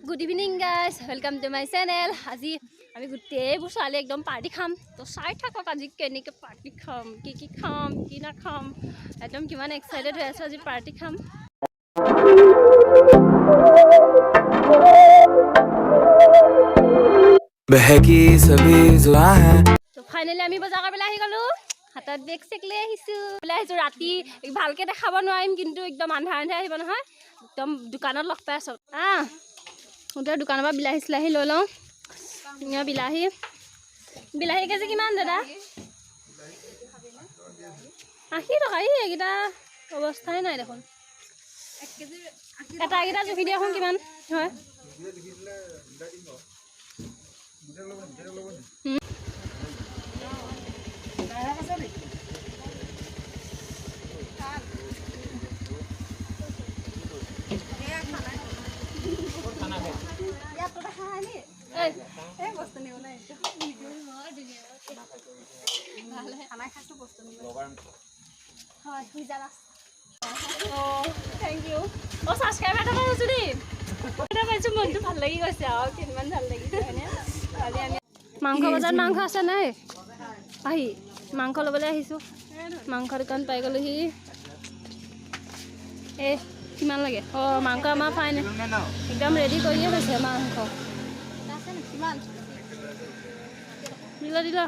Good evening guys, welcome to my channel. আজি আমি গোটেইবোৰ ছোৱালী একদম পাৰ্টি খাম তো চাই থাকক আজি কেনেকৈ পাৰ্টি খাম কি খাম কি না খাম একদম কিমান এক্সাইটেড হৈ আছো আজি পাৰ্টি খাম बहकी सभी जुआ है তো ফাইনালি আমি বজাৰ কৰিবলৈ আহি গলো হাতত বেগ চেক লৈ আহিছো ৰাতি ভালকে দেখাব নোৱাৰিম কিন্তু একদম আন্ধাৰ আহিব নহয় একদম দোকানত লগ পাই আছো ওটা দোকানৰ পৰা বিলাহী চিলাহী লৈ লওঁ বিলাহী কেজি কিমান দাদা 80 টকা এইকেইটা অৱস্থাই নাই দেখোন এটা এইকেইটা জুখি দিয়া এখন কিমান হয় Thank you. Oh, subscribe এটা কৰিছো দেই এটা পাইছো মনটো ভাল লাগি গৈছে আৰু কিমান ভাল লাগিছে হয়নে আজি আমি মাংস বজাৰ মাংস আছে নাই আহি মাংস লবলৈ আহিছো মাংস দোকান পাই গলোহি এ কিমান লাগে অ মাংস আমাৰ ফাইন একদম ৰেডি কৰিয়ে থৈছে মাংস আছে নে কিমান দিলা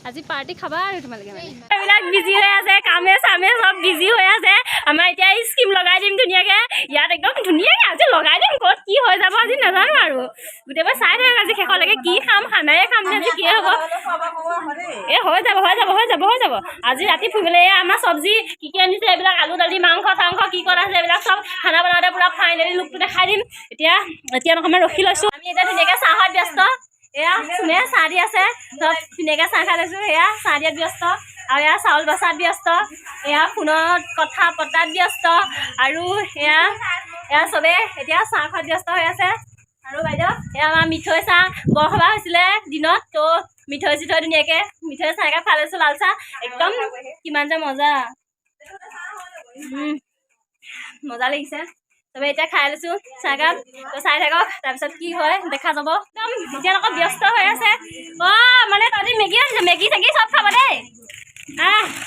আজি পাৰ্টি খাবা আৰু তোমালোকে মানে এইবিলাক বিজি হৈ আছে কামে চামে সব বিজি হৈ আছে আমাৰ এতিয়া স্কিম লগাই দিম ধুনীয়াকে ইয়াত একদম ধুনীয়াকে আজি লগাই দিম ক'ত কি হৈ যাব আজি নাজানো আৰু গোটেইবাৰ চাই থাকক আজি শেষলৈকে কি খাম খানায়ে খাম নে আজি কি হ'ব এ হৈ যাব আজি ৰাতি ফুৰিবলৈ আমাৰ চব্জি কি আনিছে এইবিলাক আলু দালি মাংস চাংস কি কৰা আছে এইবিলাক চব খানা বনাওঁতে পুৰা ফাইনেলি লুকটো দেখাই দিম এতিয়া অকণমান ৰখি লৈছোঁ আমি এতিয়া ধুনীয়াকৈ চাহত ব্যস্ত এয়া শুনে চাহ দি আছে চব ধুনীয়াকৈ চাহ খাই লৈছোঁ এয়া চাহ দিয়াত ব্যস্ত আৰু এয়া চাউল বচাত ব্যস্ত এয়া ফোনত কথা পতাত ব্যস্ত আৰু এয়া চবে এতিয়া চাহ খোৱাত ব্যস্ত হৈ আছে আৰু বাইদেউ এয়া আমাৰ মিঠৈ চাহ বৰসবাহ হৈছিলে দিনত তো মিঠৈ চিঠৈ ধুনীয়াকৈ মিঠৈ চাহ একাপ খাই লৈছোঁ লাল চাহ একদম কিমান যে মজা মজা লাগিছে তবে এতিয়া খাই লৈছোঁ চাহকাপ তো চাই থাকক তাৰপিছত কি হয় দেখা যাব একদম এতিয়া আকৌ ব্যস্ত হৈ আছে মানে তহঁতি মেগী আছে মেগী চেগী চব খাব দেই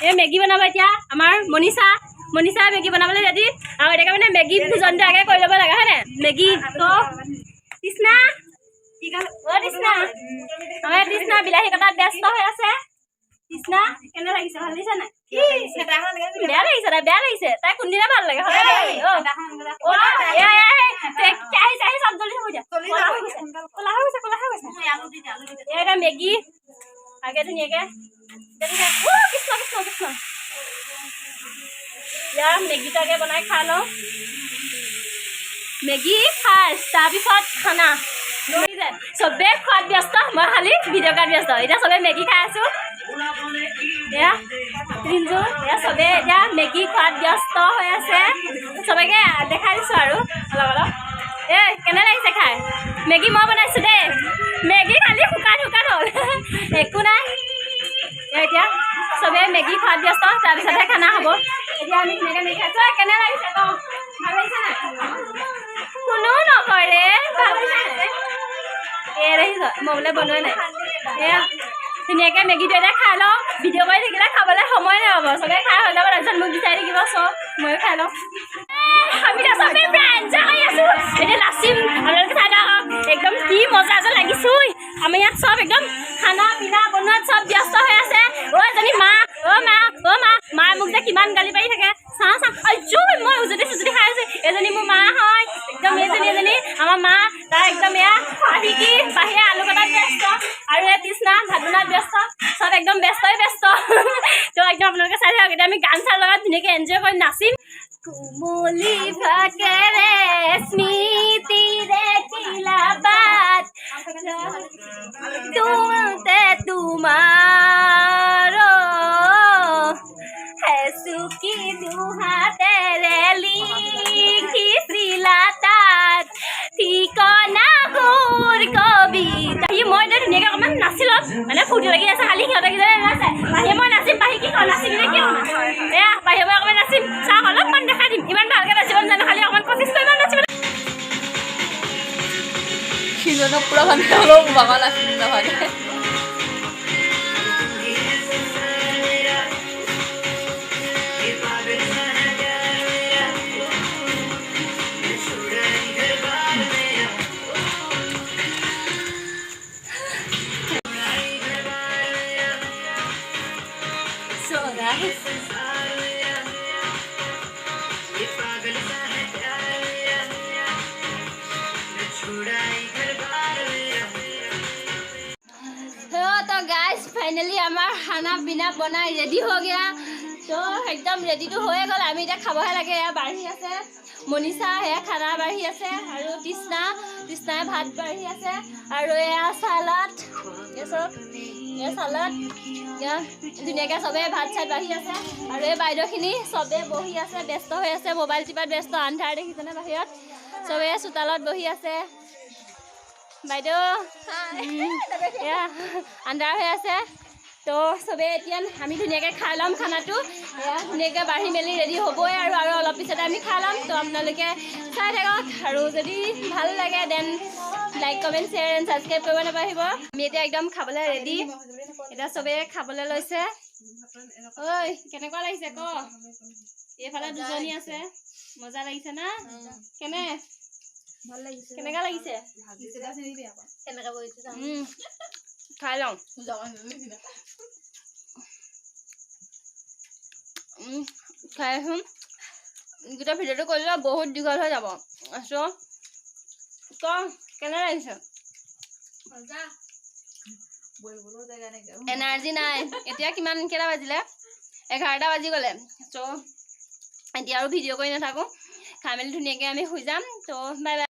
এই মেগী বনাব এতিয়া আমাৰ মনীষা মেগী বনাবলৈ ৰেডি আৰু এতিয়া মানে মেগী ভোজনটো আগে কৰি ল'ব লাগে হয়নে মেগী তো তৃষ্ণা কি ক'ল তৃষ্ণা আমাৰ তৃষ্ণা বিলাহী কটাত ব্যস্ত হৈ আছে তৃষ্ণা কেনে লাগিছে ভাল লাগিছে নাই বেয়া লাগিছে তাই কোনদিনা ভাল লাগে মেগী আগে ধুনীয়াকে মেগীটো আগে বনাই খাই লওঁ মেগী ফাৰ্ষ্ট তাৰপিছত খানা চবে খোৱাত ব্যস্ত মই খালি ভিডিঅ' কৰাত ব্যস্ত এতিয়া চবে মেগী খাই আছোঁ চবে এতিয়া মেগী খোৱাত ব্যস্ত হৈ আছে চবকে দেখাই দিছোঁ আৰু অলপ অলপ কেনে লাগিছে খাই মেগী মই বনাইছোঁ দেই মেগী খালি শুকান হ'ল একো নাই এতিয়া চবে মেগী খোৱাত ব্যস্ত তাৰপিছতহে খানা হ'ব এতিয়া আমি ধুনীয়াকৈ মেগী খাইছোঁ কেনে লাগিছে ক ভাল লাগিছে নাই কোনো নকৰে ভাল লাগিছে দেখিছ মই বোলে বনোৱা নাই এয়া ধুনীয়াকৈ মেগীটো এতিয়া খাই লওঁ ভিডিঅ' কৰি থাকিলে খাবলৈ সময় নহ'ব চবে খাই হৈ যাব তাৰপিছত মোক বিচাৰি থাকিব চব ময়ো খাই লওঁ আমি চবে এনজয় কৰি আছোঁ এতিয়া নাচিম আপোনালোকে চাই থাকক একদম কি মজা যে লাগিছোঁ আমাৰ ইয়াত চব একদম খানা পিনা বনোৱাত চব ব্যস্ত হৈ আছে এজনী মা মায়ে মোক যে কিমান গালি পাৰি থাকে চাহ মই উজুতি খাই আছোঁ এজনী মোৰ মা হয় একদম এজনী আমাৰ মা তাই একদম এয়া বাহিৰে আলু কটাত ব্যস্ত আৰু এয়া তৃষ্ণা ভাত বনোৱাত ব্যস্ত চব একদম ব্যস্তই ব্যস্ত তো একদম আপোনালোকে চাই থাকক এতিয়া আমি গান চান লগাত ধুনীয়াকৈ এনজয় কৰি নাচিম কুমলি ভাকেৰে স্মৃতিৰে কিলাবাত তুমতে তোমাৰ হেচুকি দুহাতেৰে লিখিছিলা তাত ঠিকনা সুৰ কবিতা মই এতিয়া ধুনীয়াকৈ অকণমান নাচি ল'ম মানে ফূৰ্তি লাগি আছে খালি সিহঁতে কিজনে নাচে বাহিৰে মই নাচিম বাহিৰ কি কওঁ নাচিম নে কিয় এয়া বাহিৰে মই অকণমান নাচিম চাহ অলপমান দেখাই দিম ইমান ভালকৈ নাচিব নাজানো খালি অকণমান 25 মিনিটমান নাচিব দুজনক পুৰা ভালকৈ হ'লেও ভাগৰ আছিল নাভাগে So guys, तो गाइस फाइनली हमार खाना पीना बनाई रेडी हो गया तो एकदम रेडी तो होए गल आमी इटा खाबहे लागे या बाढ़ी আছে মনিষা হে খানা বাঢ়ি আছে আৰু তৃষ্ণাই ভাত বাঢ়ি আছে আৰু এয়া সালাড এয়া সালাড এয়া ধুনীয়াকৈ চবে ভাত চাত বাঢ়ি আছে আৰু এই বাইদেউখিনি চবে বহি আছে ব্যস্ত হৈ আছে মোবাইল টিপাত ব্যস্ত আন্ধাৰ দেখিছেনে বাহিৰত চবে চোতালত বহি আছে বাইদেউ এয়া আন্ধাৰ হৈ আছে তো চবে এতিয়া আমি ধুনীয়াকৈ খাই ল'ম খানাটো এয়া ধুনীয়াকৈ বাঢ়ি মেলি ৰেডি হ'বই আৰু অলপ পিছতে আমি খাই ল'ম তো আপোনালোকে চাই থাকক আৰু যদি ভাল লাগে then like comment share and subscribe কৰিব নাপাহৰিব আমি এতিয়া একদম খাবলৈ ৰেডি এতিয়া চবে খাবলৈ লৈছে ঐ কেনেকুৱা লাগিছে ক এইফালে দুজনী আছে মজা লাগিছে না কেনে ভাল লাগিছে কেনেকুৱা লাগিছে কেনেকুৱা বহিছে খাই লওঁ খাই আছোঁ গোটেই ভিডিঅ'টো কৰিলে বহুত দীঘল হৈ যাব আছো ক কেনে লাগিছে এনাৰ্জি নাই এতিয়া কিমান কেইটা বাজিলে 11টা বাজি গ'লে চ' এতিয়া আৰু ভিডিঅ' কৰি নাথাকোঁ খাই মেলি ধুনীয়াকৈ আমি শুই যাম তো বাই বাই